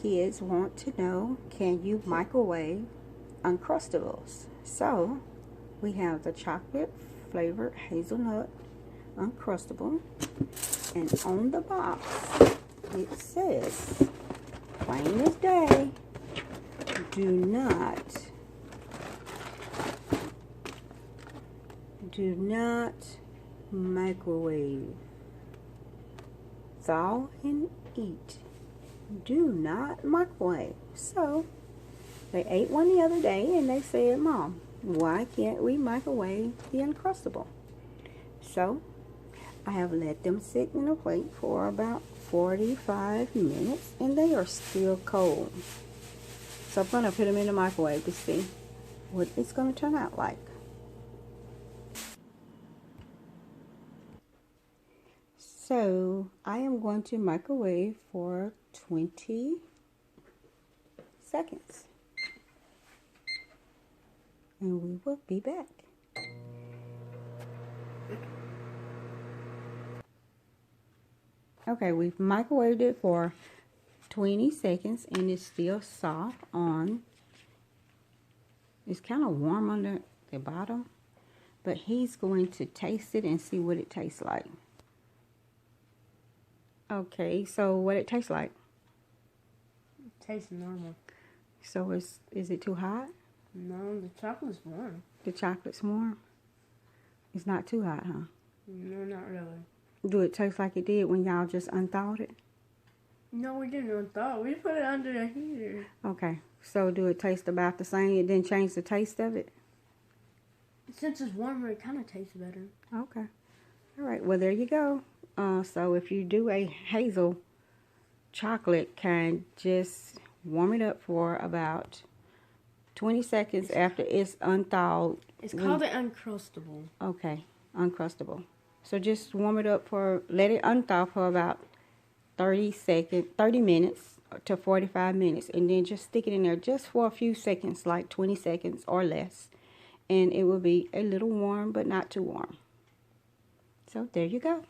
kids want to know, can you microwave Uncrustables? So we have the chocolate flavored hazelnut Uncrustable, and on the box it says, plain as day, do not microwave. Thaw and eat. Do not microwave. So they ate one the other day and they said, Mom, why can't we microwave the Uncrustable? So I have let them sit in a plate for about 45 minutes and they are still cold. So I'm going to put them in the microwave to see what it's going to turn out like. So I am going to microwave for 20 seconds. And we will be back. Okay, we've microwaved it for 20 seconds and it's still soft on. It's kind of warm under the bottom, but he's going to taste it and see what it tastes like. Okay, so what it tastes like? It tastes normal. So is it too hot? No, the chocolate's warm. The chocolate's warm? It's not too hot, huh? No, not really. Do it taste like it did when y'all just unthawed it? No, we didn't unthaw. We put it under the heater. Okay, so do it taste about the same? It didn't change the taste of it? Since it's warmer, it kind of tastes better. Okay. All right, well, there you go. So if you do a hazel chocolate kind, just warm it up for about 20 seconds after it's unthawed. It's called an Uncrustable. Okay, Uncrustable. So just warm it up let it unthaw for about 30 minutes to 45 minutes. And then just stick it in there just for a few seconds, like 20 seconds or less. And it will be a little warm, but not too warm. So there you go.